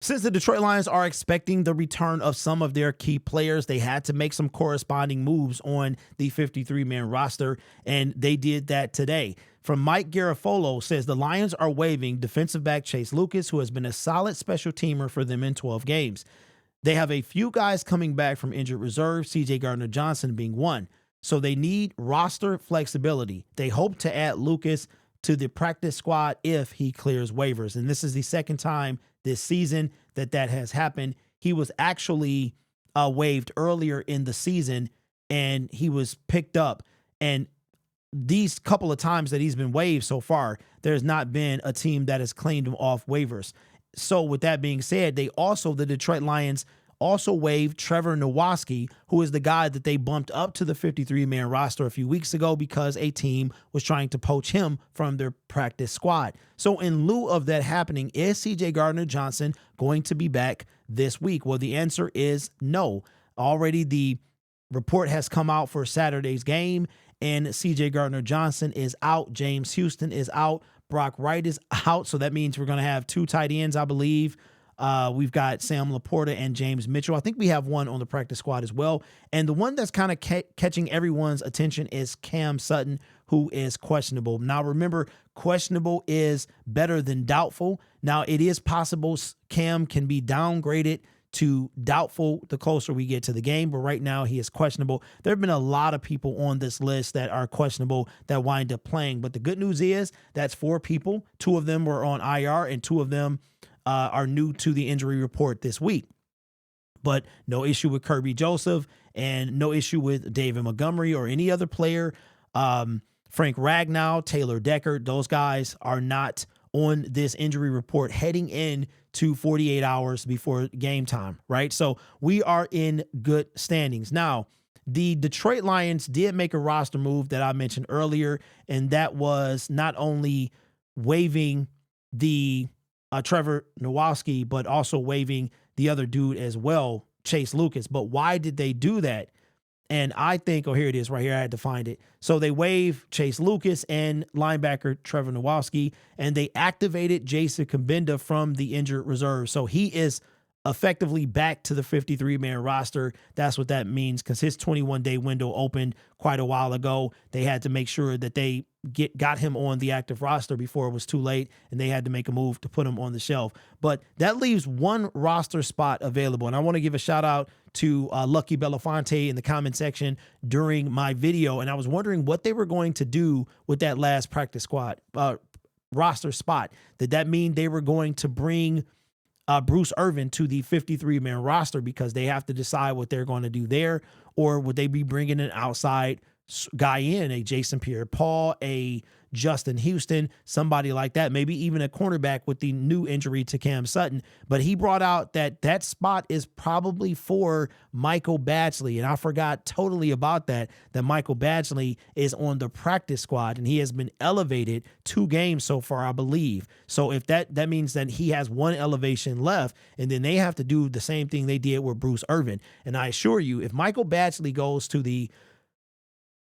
Since the Detroit Lions are expecting the return of some of their key players, they had to make some corresponding moves on the 53-man roster, and they did that today. From Mike Garafolo says the Lions are waiving defensive back Chase Lucas, who has been a solid special teamer for them in 12 games. They have a few guys coming back from injured reserve, CJ Gardner-Johnson being one. So they need roster flexibility. They hope to add Lucas to the practice squad if he clears waivers. And this is the second time this season that has happened. He was actually waived earlier in the season, and he was picked up. And these couple of times that he's been waived so far, there's not been a team that has claimed him off waivers. So with that being said, the Detroit Lions also waived Trevor Nowaski, who is the guy that they bumped up to the 53-man roster a few weeks ago because a team was trying to poach him from their practice squad. So in lieu of that happening, is CJ Gardner-Johnson going to be back this week? Well, the answer is no. Already the report has come out for Saturday's game, and CJ Gardner-Johnson is out. James Houston is out. Brock Wright is out. So that means we're going to have two tight ends, I believe. We've got Sam Laporta and James Mitchell. I think we have one on the practice squad as well. And the one that's kind of catching everyone's attention is Cam Sutton, who is questionable. Now, remember, questionable is better than doubtful. Now, it is possible Cam can be downgraded to doubtful the closer we get to the game, but right now he is questionable. There have been a lot of people on this list that are questionable that wind up playing, but the good news is that's 4 people. 2 of them were on IR, and 2 of them are new to the injury report this week. But no issue with Kirby Joseph and no issue with David Montgomery or any other player. Frank Ragnow, Taylor Decker, those guys are not on this injury report heading in to 48 hours before game time, right? So we are in good standings. Now, the Detroit Lions did make a roster move that I mentioned earlier, and that was not only waiving the Trevor Nowaski, but also waiving the other dude as well, Chase Lucas. But why did they do that? And I think, oh, here it is right here. I had to find it. So they waived Chase Lucas and linebacker Trevor Nowaski, and they activated Jason Kabinda from the injured reserve. So he is effectively back to the 53-man roster. That's what that means, because his 21-day window opened quite a while ago. They had to make sure that they got him on the active roster before it was too late, and they had to make a move to put him on the shelf. But that leaves one roster spot available, and I want to give a shout out to Lucky Belafonte in the comment section during my video, and I was wondering what they were going to do with that last practice squad roster spot. Did that mean they were going to bring Bruce Irvin to the 53-man roster because they have to decide what they're going to do there, or would they be bringing an outside guy in, a Jason Pierre-Paul, a Justin Houston, somebody like that, maybe even a cornerback with the new injury to Cam Sutton. But he brought out that that spot is probably for Michael Badgley, and I forgot totally about that Michael Badgley is on the practice squad, and he has been elevated 2 games so far, I believe. So if that means that he has 1 elevation left, and then they have to do the same thing they did with Bruce Irvin. And I assure you, if Michael Badgley goes to the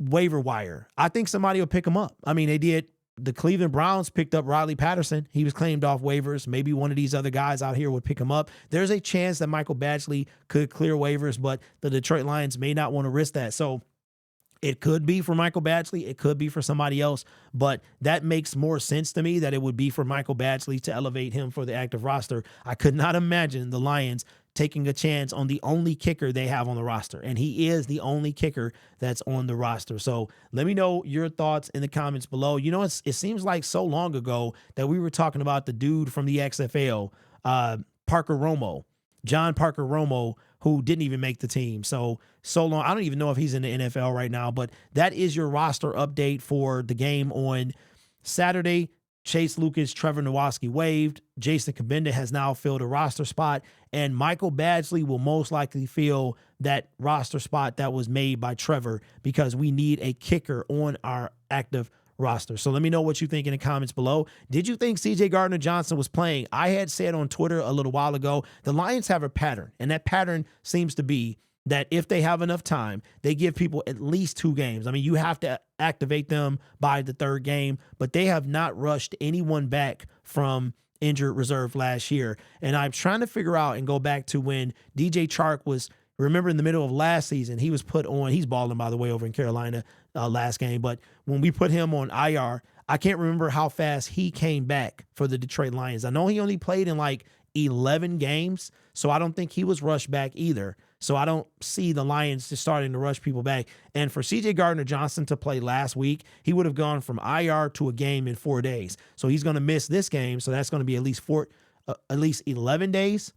waiver wire, I think somebody will pick him up. I mean, they did. The Cleveland Browns picked up Riley Patterson. He was claimed off waivers. Maybe one of these other guys out here would pick him up. There's a chance that Michael Badgley could clear waivers, but the Detroit Lions may not want to risk that. So it could be for Michael Badgley. It could be for somebody else, but that makes more sense to me that it would be for Michael Badgley to elevate him for the active roster. I could not imagine the Lions taking a chance on the only kicker they have on the roster, and he is the only kicker that's on the roster. So let me know your thoughts in the comments below. You know, it seems like so long ago that we were talking about the dude from the XFL, Parker Romo, John Parker Romo, who didn't even make the team. So long. I don't even know if he's in the NFL right now, but that is your roster update for the game on Saturday. Chase Lucas, Trevor Nowaski waived. Jason Kabinda has now filled a roster spot, and Michael Badgley will most likely fill that roster spot that was made by Trevor, because we need a kicker on our active roster. So let me know what you think in the comments below. Did you think CJ Gardner-Johnson was playing? I had said on Twitter a little while ago, the Lions have a pattern, and that pattern seems to be that if they have enough time, they give people at least 2 games. I mean, you have to activate them by the 3rd game, but they have not rushed anyone back from injured reserve last year. And I'm trying to figure out and go back to when DJ Chark was, remember in the middle of last season, he was put on, he's balling, by the way, over in Carolina last game. But when we put him on IR, I can't remember how fast he came back for the Detroit Lions. I know he only played in like 11 games, so I don't think he was rushed back either. So I don't see the Lions just starting to rush people back. And for CJ Gardner-Johnson to play last week, he would have gone from IR to a game in 4 days. So he's going to miss this game. So that's going to be at least 11 days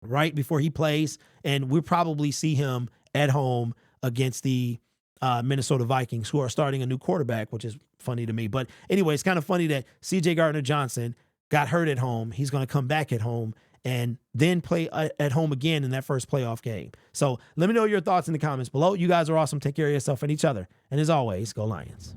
right before he plays. And we'll probably see him at home against the Minnesota Vikings, who are starting a new quarterback, which is funny to me. But anyway, it's kind of funny that CJ Gardner-Johnson got hurt at home. He's going to come back at home and then play at home again in that first playoff game. So let me know your thoughts in the comments below. You guys are awesome. Take care of yourself and each other. And as always, go Lions.